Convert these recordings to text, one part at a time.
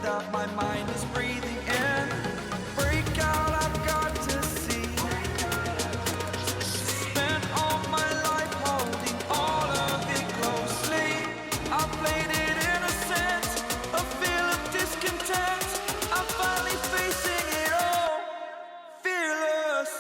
out, my mind is breathing in. Break out, I've got to see. Spent all my life holding all of it closely. I played it innocent, a feel of discontent. I'm finally facing it all, fearless.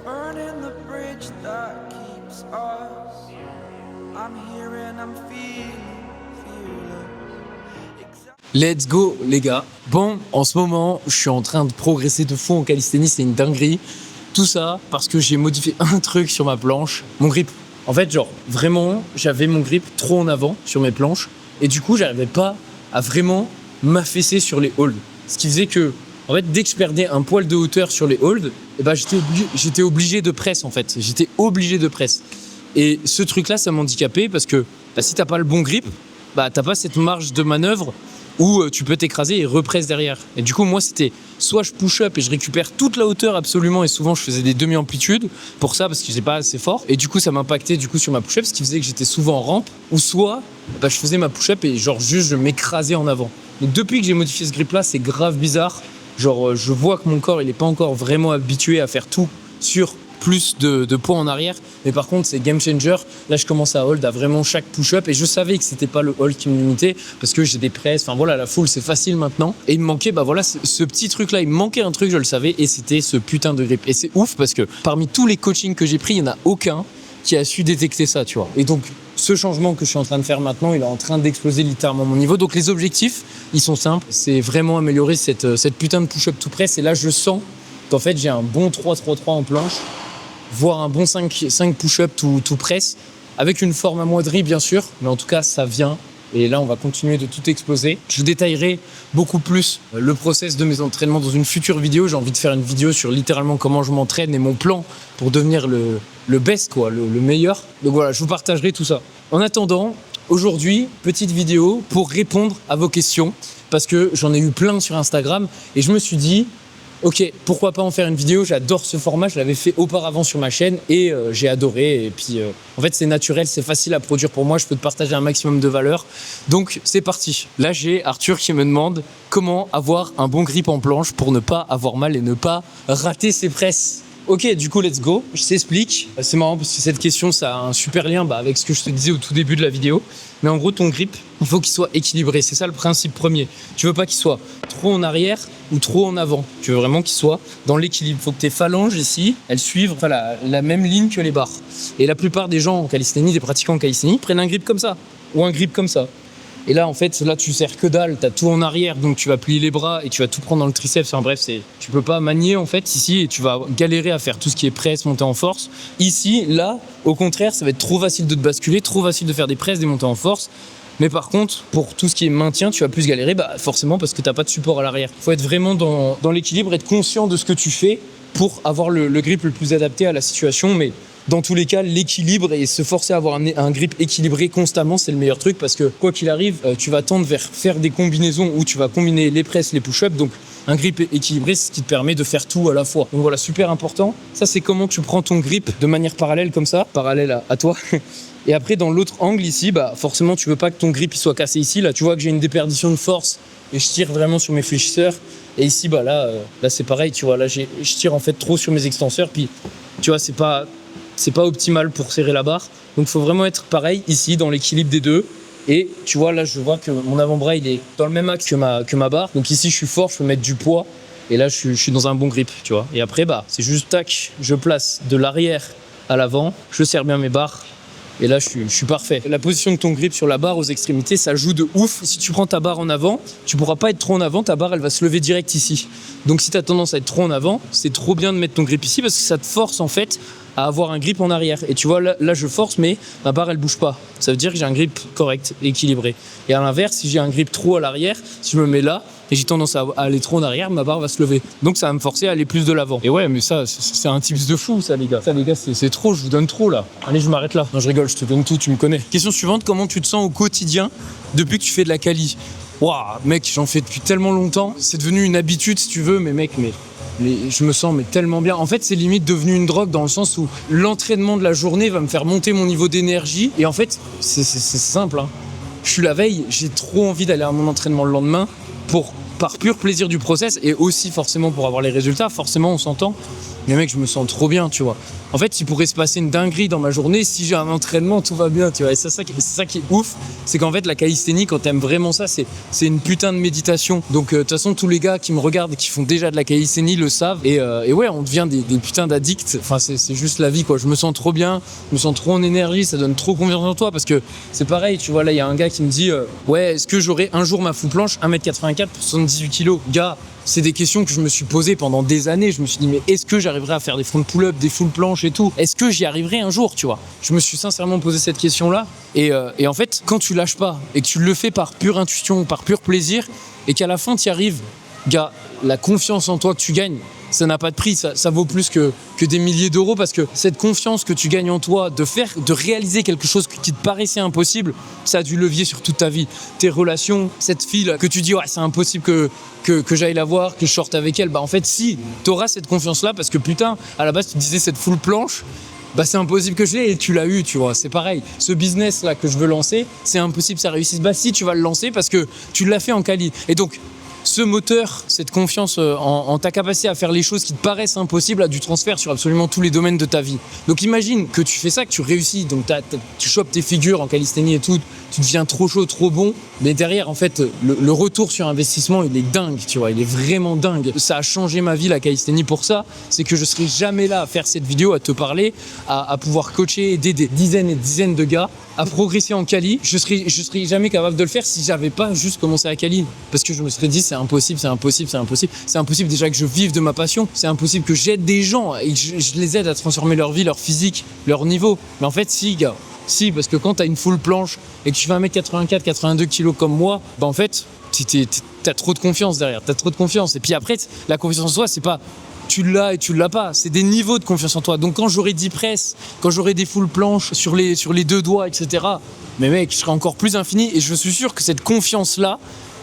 Burning the bridge that keeps us. I'm here and I'm feeling fearless. Let's go les gars. Bon, en ce moment, je suis en train de progresser de fou en calisthénie, c'est une dinguerie. Tout ça parce que j'ai modifié un truc sur ma planche, mon grip. En fait, genre, vraiment, j'avais mon grip trop en avant sur mes planches. Et du coup, j'arrivais pas à vraiment m'affaisser sur les holds. Ce qui faisait que, en fait, dès que je perdais un poil de hauteur sur les holds, eh ben, j'étais obligé de presse, en fait. J'étais obligé de presse. Et ce truc-là, ça m'handicapait parce que bah, si t'as pas le bon grip, bah, t'as pas cette marge de manœuvre où tu peux t'écraser et represse derrière. Et du coup, moi, c'était soit je push up et je récupère toute la hauteur absolument, et souvent je faisais des demi-amplitudes pour ça parce que j'étais pas assez fort. Et du coup, ça m'impactait du coup sur ma push-up, ce qui faisait que j'étais souvent en rampe. Ou soit, bah, je faisais ma push-up et genre juste je m'écrasais en avant. Donc depuis que j'ai modifié ce grip-là, c'est grave bizarre. Genre, je vois que mon corps, il est pas encore vraiment habitué à faire tout sur plus de poids en arrière, mais par contre c'est game changer. Là je commence à hold à vraiment chaque push-up et je savais que c'était pas le hold qui me limitait parce que j'ai des presses, enfin voilà, la full c'est facile maintenant et il me manquait bah voilà ce petit truc là, il me manquait un truc, je le savais, et c'était ce putain de grip. Et c'est ouf parce que parmi tous les coachings que j'ai pris, il y en a aucun qui a su détecter ça, tu vois. Et donc ce changement que je suis en train de faire maintenant, il est en train d'exploser littéralement mon niveau. Donc les objectifs, ils sont simples, c'est vraiment améliorer cette putain de push-up tout press. Et là je sens qu'en fait j'ai un bon 3-3-3 en planche, voire un bon 5 push-up tout press, avec une forme amoindrie bien sûr, mais en tout cas ça vient. Et là on va continuer de tout exploser. Je détaillerai beaucoup plus le process de mes entraînements dans une future vidéo. J'ai envie de faire une vidéo sur littéralement comment je m'entraîne et mon plan pour devenir le best, quoi, le meilleur. Donc voilà, je vous partagerai tout ça. En attendant, aujourd'hui, petite vidéo pour répondre à vos questions, parce que j'en ai eu plein sur Instagram et je me suis dit ok, pourquoi pas en faire une vidéo? J'adore ce format, je l'avais fait auparavant sur ma chaîne et j'ai adoré. Et puis en fait c'est naturel, c'est facile à produire pour moi, je peux te partager un maximum de valeur. Donc c'est parti. Là j'ai Arthur qui me demande comment avoir un bon grip en planche pour ne pas avoir mal et ne pas rater ses presses. Ok, du coup, let's go. Je t'explique. C'est marrant parce que cette question, ça a un super lien avec ce que je te disais au tout début de la vidéo. Mais en gros, ton grip, il faut qu'il soit équilibré. C'est ça le principe premier. Tu veux pas qu'il soit trop en arrière ou trop en avant. Tu veux vraiment qu'il soit dans l'équilibre. Il faut que tes phalanges ici, elles suivent la même ligne que les barres. Et la plupart des gens en calisthénie, des pratiquants en calisthénie, prennent un grip comme ça ou un grip comme ça. Et là, en fait, là, tu sers que dalle, tu as tout en arrière, donc tu vas plier les bras et tu vas tout prendre dans le triceps. Enfin bref, tu peux pas manier, en fait, ici, et tu vas galérer à faire tout ce qui est presse, montée en force. Ici, là, au contraire, ça va être trop facile de te basculer, trop facile de faire des presses, des montées en force. Mais par contre, pour tout ce qui est maintien, tu vas plus galérer, forcément, parce que tu n'as pas de support à l'arrière. Il faut être vraiment dans l'équilibre, être conscient de ce que tu fais pour avoir le grip le plus adapté à la situation. Mais dans tous les cas, l'équilibre et se forcer à avoir un grip équilibré constamment, c'est le meilleur truc parce que quoi qu'il arrive, tu vas tendre vers faire des combinaisons où tu vas combiner les presses, les push-ups. Donc un grip équilibré, c'est ce qui te permet de faire tout à la fois. Donc voilà, super important. Ça, c'est comment tu prends ton grip de manière parallèle comme ça, parallèle à toi. Et après, dans l'autre angle ici, forcément, tu veux pas que ton grip il soit cassé ici. Là, tu vois que j'ai une déperdition de force et je tire vraiment sur mes fléchisseurs. Et ici, là, c'est pareil. Tu vois, là, je tire en fait trop sur mes extenseurs. Puis, tu vois, c'est pas optimal pour serrer la barre. Donc, il faut vraiment être pareil ici, dans l'équilibre des deux. Et tu vois, là, je vois que mon avant-bras, il est dans le même axe que ma barre. Donc ici, je suis fort, je peux mettre du poids. Et là, je suis dans un bon grip, tu vois. Et après, c'est juste tac, je place de l'arrière à l'avant, je serre bien mes barres. Et là, je suis parfait. La position de ton grip sur la barre aux extrémités, ça joue de ouf. Si tu prends ta barre en avant, tu pourras pas être trop en avant. Ta barre, elle va se lever direct ici. Donc, si tu as tendance à être trop en avant, c'est trop bien de mettre ton grip ici parce que ça te force en fait à avoir un grip en arrière. Et tu vois, là je force, mais ma barre, elle bouge pas. Ça veut dire que j'ai un grip correct, équilibré. Et à l'inverse, si j'ai un grip trop à l'arrière, si je me mets là, et j'ai tendance à aller trop en arrière, ma barre va se lever. Donc ça va me forcer à aller plus de l'avant. Et ouais, mais ça, c'est un tips de fou, ça, les gars. Ça, les gars, c'est trop, je vous donne trop, là. Allez, je m'arrête là. Non, je rigole, je te donne tout, tu me connais. Question suivante, comment tu te sens au quotidien depuis que tu fais de la quali? Waouh, mec, j'en fais depuis tellement longtemps. C'est devenu une habitude, si tu veux, mais mec, mais je me sens tellement bien. En fait, c'est limite devenu une drogue dans le sens où l'entraînement de la journée va me faire monter mon niveau d'énergie. Et en fait, c'est simple, hein. Je suis la veille, j'ai trop envie d'aller à mon entraînement le lendemain par pur plaisir du process et aussi forcément pour avoir les résultats. Forcément, on s'entend. Mais mec, je me sens trop bien, tu vois. En fait, il pourrait se passer une dinguerie dans ma journée. Si j'ai un entraînement, tout va bien, tu vois. Et c'est ça qui est ouf. C'est qu'en fait, la calisthénie, quand t'aimes vraiment ça, c'est une putain de méditation. Donc, de toute façon, tous les gars qui me regardent et qui font déjà de la calisthénie le savent. Et ouais, on devient des putains d'addicts. Enfin, c'est juste la vie, quoi. Je me sens trop bien. Je me sens trop en énergie. Ça donne trop confiance en toi parce que c'est pareil, tu vois. Là, il y a un gars qui me dit ouais, est-ce que j'aurai un jour ma full planche 1m84 pour 78 kilos? Gars, c'est des questions que je me suis posées pendant des années. Je me suis dit, mais est-ce que j'arriverai à faire des front pull-up, des full planches et tout? Est-ce que j'y arriverai un jour, tu vois? Je me suis sincèrement posé cette question-là. Et en fait, quand tu lâches pas et que tu le fais par pure intuition, par pur plaisir, et qu'à la fin, tu y arrives, gars, la confiance en toi que tu gagnes, ça n'a pas de prix, ça vaut plus que des milliers d'euros parce que cette confiance que tu gagnes en toi, de réaliser quelque chose qui te paraissait impossible, ça a du levier sur toute ta vie. Tes relations, cette fille que tu dis ouais c'est impossible que j'aille la voir, que je sorte avec elle, bah en fait si, t'auras cette confiance-là parce que putain, à la base tu disais cette full planche, bah c'est impossible que je l'ai et tu l'as eu, tu vois, c'est pareil. Ce business là que je veux lancer, c'est impossible que ça réussisse. Bah si, tu vas le lancer parce que tu l'as fait en quali. Et donc ce moteur, cette confiance en ta capacité à faire les choses qui te paraissent impossibles a du transfert sur absolument tous les domaines de ta vie. Donc imagine que tu fais ça, que tu réussis, donc tu chopes tes figures en calisthénie et tout, tu deviens trop chaud, trop bon, mais derrière en fait le retour sur investissement il est dingue, tu vois, il est vraiment dingue. Ça a changé ma vie la calisthénie pour ça, c'est que je serai jamais là à faire cette vidéo, à te parler, à pouvoir coacher, aider des dizaines et des dizaines de gars à progresser en quali. Je serais jamais capable de le faire si j'avais pas juste commencé à quali, parce que je me serais dit c'est impossible déjà que je vive de ma passion, c'est impossible que j'aide des gens et que je les aide à transformer leur vie, leur physique, leur niveau. Mais en fait si gars, si, parce que quand t'as une full planche et que tu fais 1m84, 82 kg comme moi, bah en fait t'as trop de confiance derrière, t'as trop de confiance. Et puis après la confiance en soi c'est pas tu l'as et tu l'as pas, c'est des niveaux de confiance en toi. Donc quand j'aurai 10 presses, quand j'aurai des full planches sur les deux doigts, etc., mais mec, je serai encore plus infini et je suis sûr que cette confiance-là,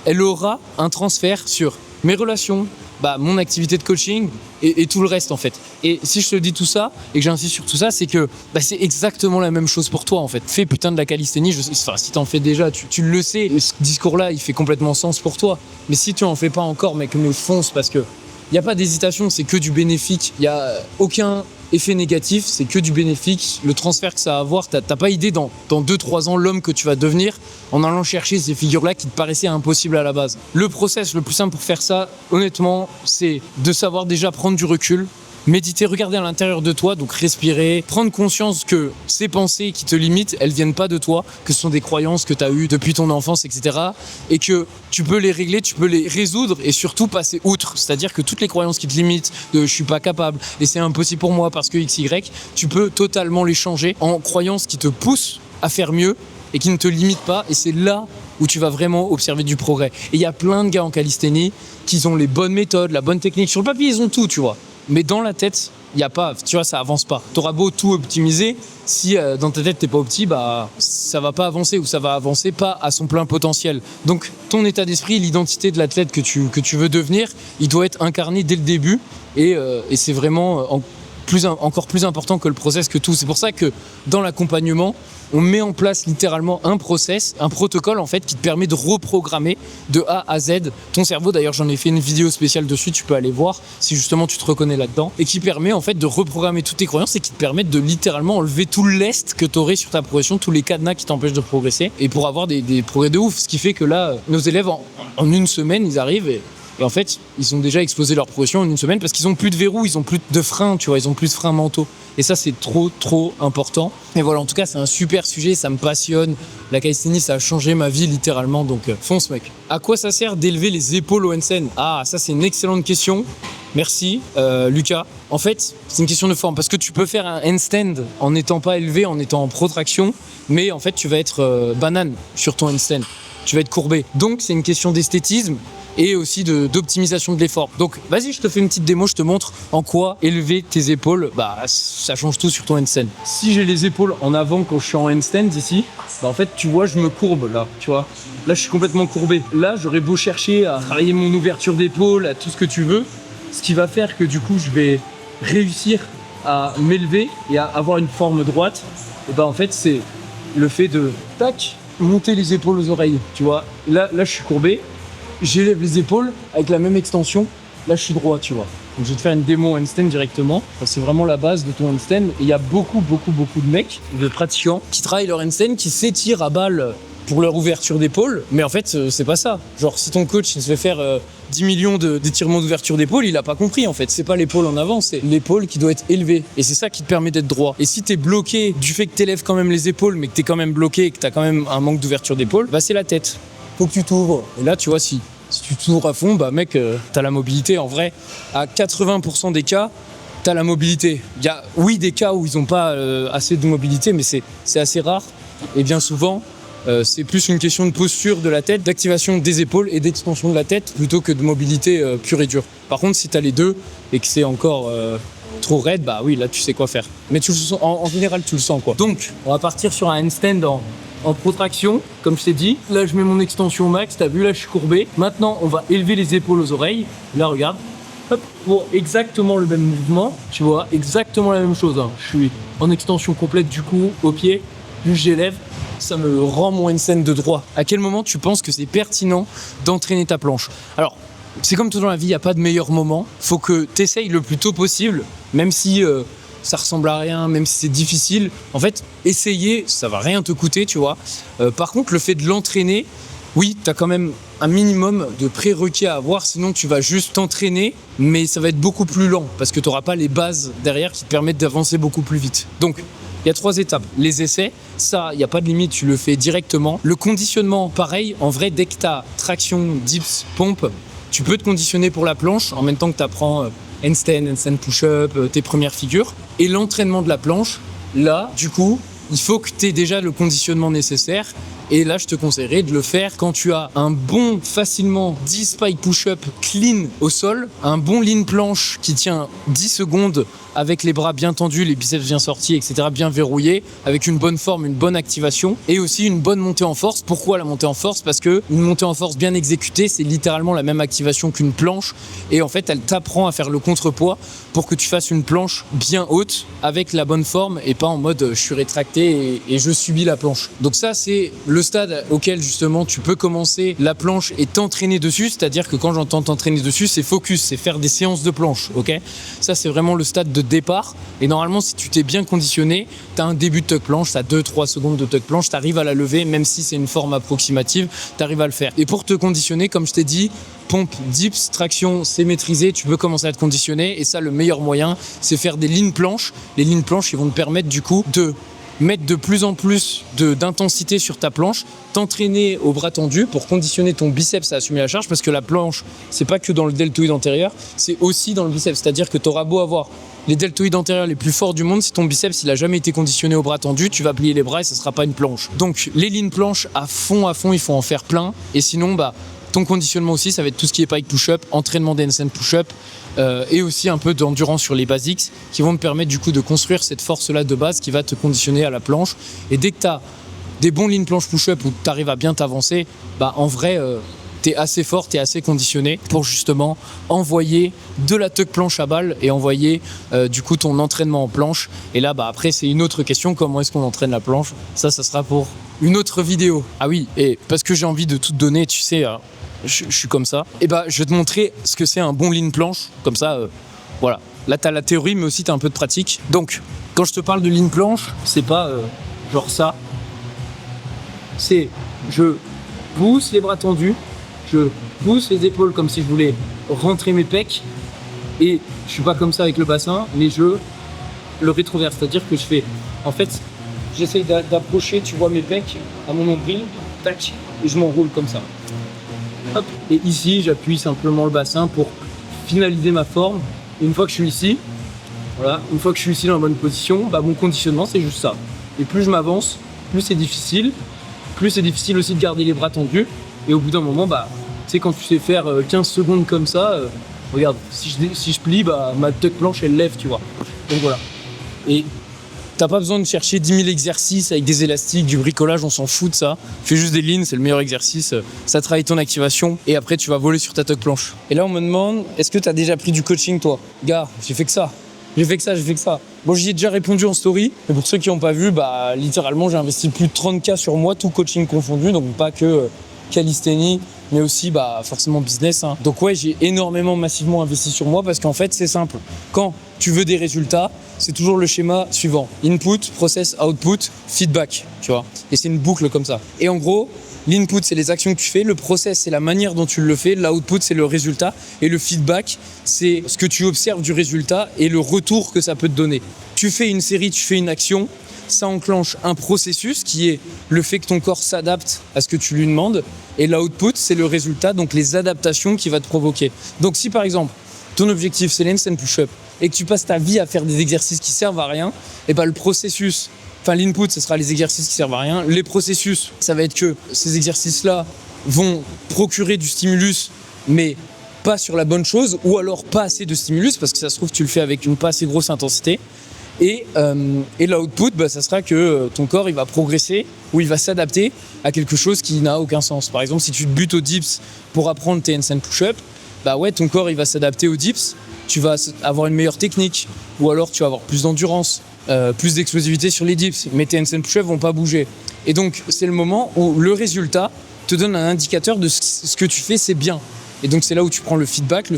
elle aura un transfert sur mes relations, bah, mon activité de coaching et tout le reste en fait. Et si je te dis tout ça et que j'insiste sur tout ça, c'est que bah, c'est exactement la même chose pour toi en fait. Fais putain de la calisthénie, enfin, si t'en fais déjà, tu le sais, ce discours-là il fait complètement sens pour toi. Mais si tu en fais pas encore, mec, mais fonce parce que il n'y a pas d'hésitation, c'est que du bénéfique. Il n'y a aucun effet négatif, c'est que du bénéfique. Le transfert que ça va avoir, t'as pas idée dans 2-3 ans l'homme que tu vas devenir en allant chercher ces figures-là qui te paraissaient impossibles à la base. Le process le plus simple pour faire ça, honnêtement, c'est de savoir déjà prendre du recul, méditer, regarder à l'intérieur de toi, donc respirer, prendre conscience que ces pensées qui te limitent, elles viennent pas de toi, que ce sont des croyances que tu as eues depuis ton enfance, etc. Et que tu peux les régler, tu peux les résoudre et surtout passer outre. C'est-à-dire que toutes les croyances qui te limitent, de je suis pas capable et c'est impossible pour moi parce que XY, tu peux totalement les changer en croyances qui te poussent à faire mieux et qui ne te limitent pas. Et c'est là où tu vas vraiment observer du progrès. Et il y a plein de gars en calisthénie qui ont les bonnes méthodes, la bonne technique. Sur le papier, ils ont tout, tu vois. Mais dans la tête, il y a pas, tu vois, ça avance pas. T'auras beau tout optimiser, si dans ta tête t'es pas opti, bah ça va pas avancer ou ça va avancer pas à son plein potentiel. Donc ton état d'esprit, l'identité de l'athlète que tu veux devenir, il doit être incarné dès le début et c'est vraiment encore plus important que le process, que tout. C'est pour ça que dans l'accompagnement, on met en place littéralement un process, un protocole en fait qui te permet de reprogrammer de A à Z ton cerveau. D'ailleurs, j'en ai fait une vidéo spéciale dessus, tu peux aller voir si justement tu te reconnais là-dedans, et qui permet en fait de reprogrammer toutes tes croyances et qui te permettent de littéralement enlever tout le lest que tu aurais sur ta progression, tous les cadenas qui t'empêchent de progresser et pour avoir des progrès de ouf. Ce qui fait que là, nos élèves en une semaine, ils arrivent et en fait, ils ont déjà explosé leur progression en une semaine parce qu'ils ont plus de verrous, ils ont plus de freins, tu vois, ils ont plus de freins mentaux. Et ça, c'est trop important. Et voilà, en tout cas, c'est un super sujet, ça me passionne. La calisthénie, ça a changé ma vie littéralement, donc fonce mec. À quoi ça sert d'élever les épaules au handstand? Ah, ça c'est une excellente question. Merci, Lucas. En fait, c'est une question de forme parce que tu peux faire un handstand en n'étant pas élevé, en étant en protraction, mais en fait, tu vas être banane sur ton handstand. Tu vas être courbé. Donc, c'est une question d'esthétisme et aussi d'optimisation de l'effort. Donc, vas-y, je te fais une petite démo, je te montre en quoi élever tes épaules, bah, ça change tout sur ton handstand. Si j'ai les épaules en avant quand je suis en handstand ici, bah, en fait, tu vois, je me courbe là, tu vois. Là, je suis complètement courbé. Là, j'aurais beau chercher à travailler mon ouverture d'épaule, à tout ce que tu veux, ce qui va faire que du coup, je vais réussir à m'élever et à avoir une forme droite. Et bah, en fait, c'est le fait de, tac, monter les épaules aux oreilles, tu vois. Là, je suis courbé, j'élève les épaules avec la même extension. Là, je suis droit, tu vois. Donc, je vais te faire une démo handstand directement. C'est vraiment la base de ton handstand. Et il y a beaucoup de mecs, de pratiquants, qui travaillent leur handstand, qui s'étirent à balle pour leur ouverture d'épaule. Mais en fait, c'est pas ça. Genre, si ton coach il se fait faire 10 millions d'étirements d'ouverture d'épaule, il a pas compris en fait. C'est pas l'épaule en avant, c'est l'épaule qui doit être élevée. Et c'est ça qui te permet d'être droit. Et si t'es bloqué du fait que t'élèves quand même les épaules, mais que t'es quand même bloqué et que t'as quand même un manque d'ouverture d'épaule, bah c'est la tête. Faut que tu t'ouvres. Et là, tu vois, si tu t'ouvres à fond, bah mec, t'as la mobilité. En vrai, à 80% des cas, t'as la mobilité. Il y a, oui, des cas où ils ont pas assez de mobilité, mais c'est assez rare. Et bien souvent, c'est plus une question de posture de la tête, d'activation des épaules et d'extension de la tête plutôt que de mobilité pure et dure. Par contre, si tu as les deux et que c'est encore trop raide, bah oui, là tu sais quoi faire. Mais tu le sens, en général, tu le sens quoi. Donc, on va partir sur un handstand en protraction, comme je t'ai dit. Là, je mets mon extension max, t'as vu, là je suis courbé. Maintenant, on va élever les épaules aux oreilles. Là, regarde. Hop, pour exactement le même mouvement, tu vois, exactement la même chose. Hein. Je suis en extension complète du cou, au pied, plus j'élève. Ça me rend mon handstand de droit. À quel moment tu penses que c'est pertinent d'entraîner ta planche? Alors, c'est comme tout dans la vie, il n'y a pas de meilleur moment. Faut que tu essayes le plus tôt possible, même si ça ressemble à rien, même si c'est difficile. En fait, essayer, ça va rien te coûter, tu vois. Par contre, le fait de l'entraîner, oui, tu as quand même un minimum de prérequis à avoir, sinon tu vas juste t'entraîner, mais ça va être beaucoup plus lent, parce que tu n'auras pas les bases derrière qui te permettent d'avancer beaucoup plus vite. Donc, il y a 3 étapes. Les essais, ça, il n'y a pas de limite, tu le fais directement. Le conditionnement, pareil, en vrai, dès que tu as traction, dips, pompe, tu peux te conditionner pour la planche en même temps que tu apprends handstand push-up, tes premières figures. Et l'entraînement de la planche, là, du coup, il faut que tu aies déjà le conditionnement nécessaire. Et là, je te conseillerais de le faire quand tu as un bon, facilement 10 spike push-up clean au sol, un bon lean planche qui tient 10 secondes avec les bras bien tendus, les biceps bien sortis, etc., bien verrouillés, avec une bonne forme, une bonne activation et aussi une bonne montée en force. Pourquoi la montée en force? Parce que une montée en force bien exécutée, c'est littéralement la même activation qu'une planche et en fait, elle t'apprend à faire le contrepoids pour que tu fasses une planche bien haute avec la bonne forme et pas en mode je suis rétracté et je subis la planche. Donc ça, c'est le stade auquel justement tu peux commencer la planche et t'entraîner dessus, c'est-à-dire que quand j'entends t'entraîner dessus, c'est focus, c'est faire des séances de planche, ok? Ça, c'est vraiment le stade de départ et normalement, si tu t'es bien conditionné, tu as un début de tuck planche, tu as 2-3 secondes de tuck planche, tu arrives à la lever, même si c'est une forme approximative, tu arrives à le faire. Et pour te conditionner, comme je t'ai dit, pompe, dips, traction, c'est maîtrisé, tu peux commencer à te conditionner et ça, le meilleur moyen, c'est faire des lignes planches. Les lignes planches, ils vont te permettre du coup de mettre de plus en plus d'intensité sur ta planche, t'entraîner au bras tendu pour conditionner ton biceps à assumer la charge parce que la planche, c'est pas que dans le deltoïde antérieur, c'est aussi dans le biceps. C'est-à-dire que tu auras beau avoir les deltoïdes antérieurs les plus forts du monde, si ton biceps il a jamais été conditionné au bras tendu, tu vas plier les bras et ça sera pas une planche. Donc les lignes planches à fond, il faut en faire plein et sinon ton conditionnement aussi, ça va être tout ce qui est pike push-up, entraînement des handstand push-up et aussi un peu d'endurance sur les basics qui vont te permettre du coup de construire cette force-là de base qui va te conditionner à la planche. Et dès que tu as des bons lignes planche push-up où tu arrives à bien t'avancer, en vrai, tu es assez fort, tu es assez conditionné pour justement envoyer de la tuck planche à balle et envoyer du coup ton entraînement en planche. Et là, après, c'est une autre question, comment est-ce qu'on entraîne la planche? Ça sera pour une autre vidéo. Ah oui, et parce que j'ai envie de tout te donner, tu sais... Je suis comme ça. Et je vais te montrer ce que c'est un bon lean planche. Comme ça, voilà. Là, tu as la théorie, mais aussi tu as un peu de pratique. Donc, quand je te parle de lean planche, c'est pas genre ça. C'est je pousse les bras tendus, je pousse les épaules comme si je voulais rentrer mes pecs. Et je suis pas comme ça avec le bassin, mais je le rétroverse. C'est-à-dire que je fais... En fait, j'essaye d'approcher, tu vois, mes pecs à mon nombril. Tac, et je m'enroule comme ça. Hop. Et ici, j'appuie simplement le bassin pour finaliser ma forme. Et une fois que je suis ici, voilà, une fois que je suis ici dans la bonne position, bah, mon conditionnement c'est juste ça. Et plus je m'avance, plus c'est difficile aussi de garder les bras tendus. Et au bout d'un moment, bah, tu sais, quand tu sais faire 15 secondes comme ça, regarde, si je plie, bah, ma tuck planche elle lève, tu vois. Donc voilà. Et t'as pas besoin de chercher 10 000 exercices avec des élastiques, du bricolage, on s'en fout de ça. Fais juste des lignes, c'est le meilleur exercice. Ça travaille ton activation et après tu vas voler sur ta tuck planche. Et là on me demande, est-ce que t'as déjà pris du coaching toi? Gars, j'ai fait que ça. Bon, j'y ai déjà répondu en story, mais pour ceux qui n'ont pas vu, bah littéralement j'ai investi plus de 30K sur moi, tout coaching confondu, donc pas que calisthénie, mais aussi bah forcément business. Hein. Donc ouais, j'ai massivement investi sur moi parce qu'en fait c'est simple. Quand tu veux des résultats, c'est toujours le schéma suivant. Input, process, output, feedback, tu vois. Et c'est une boucle comme ça. Et en gros, l'input, c'est les actions que tu fais. Le process, c'est la manière dont tu le fais. L'output, c'est le résultat. Et le feedback, c'est ce que tu observes du résultat et le retour que ça peut te donner. Tu fais une série, tu fais une action. Ça enclenche un processus qui est le fait que ton corps s'adapte à ce que tu lui demandes. Et l'output, c'est le résultat, donc les adaptations qu'il va te provoquer. Donc si par exemple, ton objectif, c'est l'handstand push-up et que tu passes ta vie à faire des exercices qui servent à rien, et ben le processus, enfin l'input, ce sera les exercices qui servent à rien. Les processus, ça va être que ces exercices-là vont procurer du stimulus, mais pas sur la bonne chose, ou alors pas assez de stimulus, parce que ça se trouve tu le fais avec une pas assez grosse intensité. Et l'output, bah, ça sera que ton corps il va progresser ou il va s'adapter à quelque chose qui n'a aucun sens. Par exemple, si tu te butes aux dips pour apprendre tes handstand push-up, bah ouais, ton corps il va s'adapter aux dips, tu vas avoir une meilleure technique, ou alors tu vas avoir plus d'endurance, plus d'explosivité sur les dips, mais tes handstand push-up vont pas bouger. Et donc c'est le moment où le résultat te donne un indicateur de ce que tu fais, c'est bien. Et donc c'est là où tu prends le feedback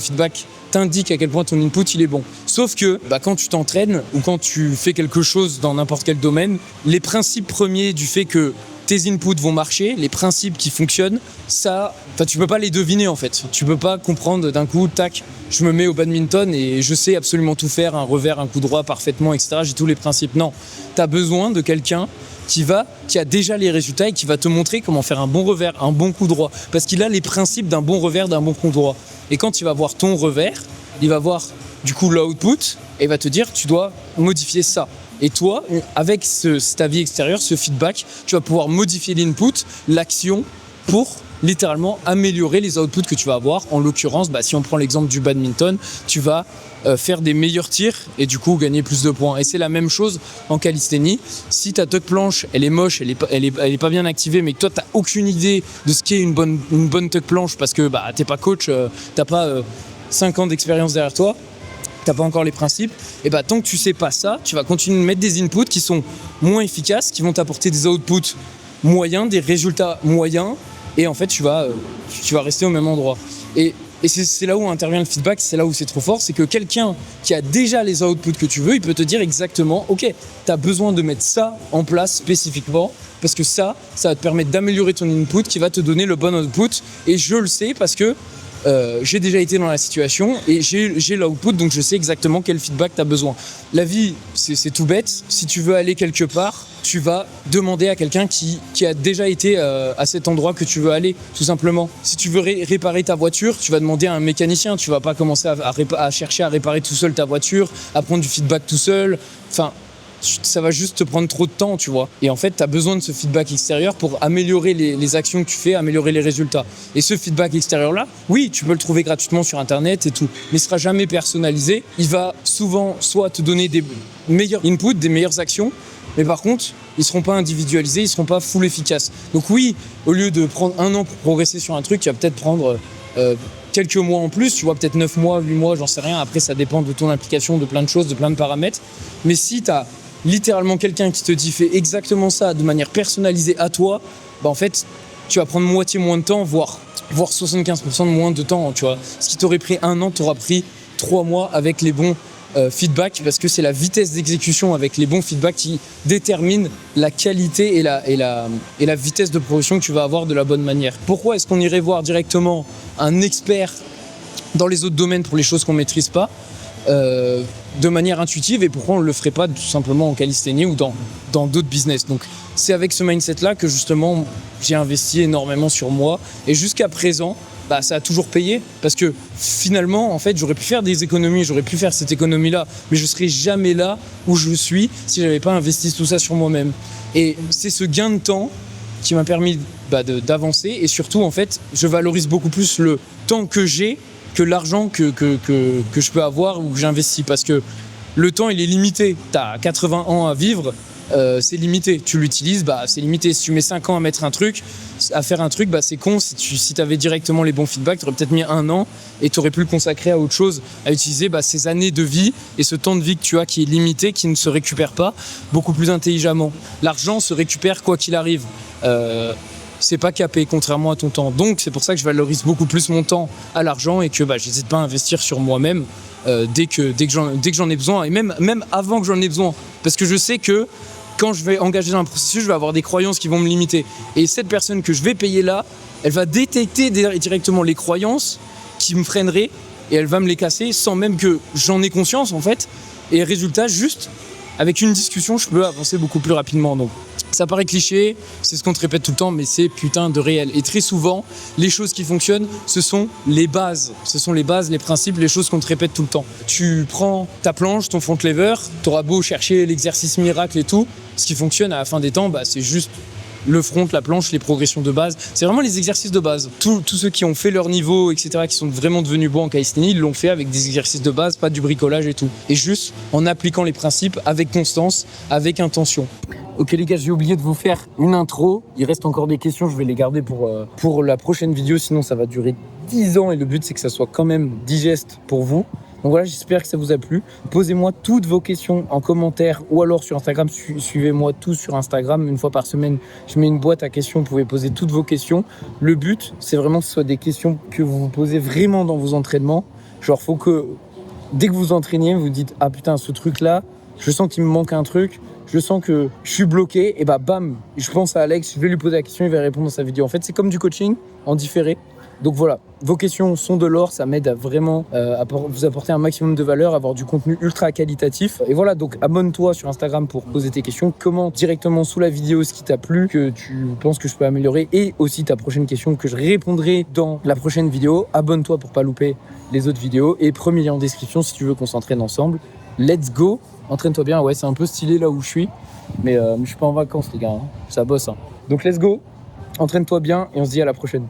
t'indique à quel point ton input il est bon. Sauf que bah, quand tu t'entraînes ou quand tu fais quelque chose dans n'importe quel domaine, les principes premiers du fait que tes inputs vont marcher, les principes qui fonctionnent, ça, tu peux pas les deviner en fait. Tu peux pas comprendre d'un coup, tac, je me mets au badminton et je sais absolument tout faire, un revers, un coup droit parfaitement, etc. J'ai tous les principes. Non, tu as besoin de quelqu'un qui a déjà les résultats et qui va te montrer comment faire un bon revers, un bon coup droit. Parce qu'il a les principes d'un bon revers, d'un bon coup droit. Et quand il va voir ton revers, il va voir du coup l'output et il va te dire tu dois modifier ça. Et toi, avec cet avis extérieur, ce feedback, tu vas pouvoir modifier l'input, l'action pour littéralement améliorer les outputs que tu vas avoir. En l'occurrence, bah, si on prend l'exemple du badminton, tu vas faire des meilleurs tirs et du coup gagner plus de points. Et c'est la même chose en calisthénie. Si ta tuck planche, elle est moche, elle est pas bien activée, mais que toi, tu n'as aucune idée de ce qu'est une bonne tuck planche parce que bah, tu n'es pas coach, tu n'as pas 5 ans d'expérience derrière toi, t'as pas encore les principes, et bah tant que tu sais pas ça, tu vas continuer de mettre des inputs qui sont moins efficaces, qui vont t'apporter des outputs moyens, des résultats moyens, et en fait tu vas rester au même endroit. Et c'est là où intervient le feedback, c'est là où c'est trop fort, c'est que quelqu'un qui a déjà les outputs que tu veux, il peut te dire exactement, ok, t'as besoin de mettre ça en place spécifiquement, parce que ça va te permettre d'améliorer ton input, qui va te donner le bon output, et je le sais parce que j'ai déjà été dans la situation et j'ai l'output, donc je sais exactement quel feedback tu as besoin. La vie, c'est tout bête. Si tu veux aller quelque part, tu vas demander à quelqu'un qui a déjà été à cet endroit que tu veux aller, tout simplement. Si tu veux réparer ta voiture, tu vas demander à un mécanicien. Tu vas pas commencer à chercher à réparer tout seul ta voiture, à prendre du feedback tout seul. Enfin, ça va juste te prendre trop de temps, tu vois. Et en fait, tu as besoin de ce feedback extérieur pour améliorer les actions que tu fais, améliorer les résultats. Et ce feedback extérieur-là, oui, tu peux le trouver gratuitement sur Internet et tout, mais il sera jamais personnalisé. Il va souvent soit te donner des meilleurs inputs, des meilleures actions, mais par contre, ils seront pas individualisés, ils seront pas full efficaces. Donc oui, au lieu de prendre 1 an pour progresser sur un truc, tu vas peut-être prendre quelques mois en plus, tu vois, peut-être 9 mois, 8 mois, j'en sais rien. Après, ça dépend de ton implication, de plein de choses, de plein de paramètres. Mais si tu as littéralement quelqu'un qui te dit fais exactement ça de manière personnalisée à toi, bah en fait, tu vas prendre moitié moins de temps, voire 75% de moins de temps, tu vois. Ce qui t'aurait pris 1 an, t'auras pris 3 mois avec les bons feedbacks, parce que c'est la vitesse d'exécution avec les bons feedbacks qui détermine la qualité et la vitesse de progression que tu vas avoir de la bonne manière. Pourquoi est-ce qu'on irait voir directement un expert dans les autres domaines pour les choses qu'on ne maîtrise pas ? de manière intuitive et pourquoi on ne le ferait pas tout simplement en calisthénie ou dans d'autres business. Donc c'est avec ce mindset-là que justement j'ai investi énormément sur moi et jusqu'à présent, ça a toujours payé parce que finalement, en fait, j'aurais pu faire des économies, j'aurais pu faire cette économie-là, mais je serais jamais là où je suis si j'avais pas investi tout ça sur moi-même. Et c'est ce gain de temps qui m'a permis d'avancer et surtout, en fait, je valorise beaucoup plus le temps que j'ai que l'argent que je peux avoir ou que j'investis parce que le temps, il est limité. Tu as 80 ans à vivre, c'est limité. Tu l'utilises, c'est limité. Si tu mets 5 ans à faire un truc, c'est con. Si tu avais directement les bons feedbacks, tu aurais peut-être mis 1 an et tu aurais pu le consacrer à autre chose, à utiliser ces années de vie et ce temps de vie que tu as qui est limité, qui ne se récupère pas, beaucoup plus intelligemment. L'argent se récupère quoi qu'il arrive. C'est pas capé, contrairement à ton temps. Donc, c'est pour ça que je valorise beaucoup plus mon temps à l'argent et que j'hésite pas à investir sur moi-même dès que j'en ai besoin et même avant que j'en ai besoin. Parce que je sais que quand je vais engager dans un processus, je vais avoir des croyances qui vont me limiter. Et cette personne que je vais payer là, elle va détecter directement les croyances qui me freineraient et elle va me les casser sans même que j'en ai conscience, en fait. Et résultat, juste avec une discussion, je peux avancer beaucoup plus rapidement. Donc, ça paraît cliché, c'est ce qu'on te répète tout le temps, mais c'est putain de réel. Et très souvent, les choses qui fonctionnent, ce sont les bases. Ce sont les bases, les principes, les choses qu'on te répète tout le temps. Tu prends ta planche, ton front lever, t'auras beau chercher l'exercice miracle et tout, ce qui fonctionne à la fin des temps, c'est juste le front, la planche, les progressions de base. C'est vraiment les exercices de base. Tous ceux qui ont fait leur niveau, etc., qui sont vraiment devenus bons en calisthénie, ils l'ont fait avec des exercices de base, pas du bricolage et tout. Et juste en appliquant les principes avec constance, avec intention. Ok les gars, j'ai oublié de vous faire une intro. Il reste encore des questions, je vais les garder pour la prochaine vidéo, sinon ça va durer 10 ans et le but c'est que ça soit quand même digeste pour vous. Donc voilà, j'espère que ça vous a plu. Posez-moi toutes vos questions en commentaire ou alors sur Instagram. Suivez-moi tous sur Instagram. Une fois par semaine, je mets une boîte à questions. Vous pouvez poser toutes vos questions. Le but, c'est vraiment que ce soit des questions que vous vous posez vraiment dans vos entraînements. Genre, faut que dès que vous vous entraînez, vous dites « Ah putain, ce truc-là, je sens qu'il me manque un truc. Je sens que je suis bloqué. » Et bam, je pense à Alex. Je vais lui poser la question. Il va répondre dans sa vidéo. En fait, c'est comme du coaching en différé. Donc voilà, vos questions sont de l'or, ça m'aide à vraiment vous apporter un maximum de valeur, avoir du contenu ultra qualitatif. Et voilà, donc abonne-toi sur Instagram pour poser tes questions, commente directement sous la vidéo ce qui t'a plu, que tu penses que je peux améliorer et aussi ta prochaine question que je répondrai dans la prochaine vidéo. Abonne-toi pour pas louper les autres vidéos et premier lien en description si tu veux qu'on s'entraîne ensemble. Let's go, entraîne-toi bien, ouais c'est un peu stylé là où je suis, mais je suis pas en vacances les gars, hein. Ça bosse. Hein. Donc let's go, entraîne-toi bien et on se dit à la prochaine.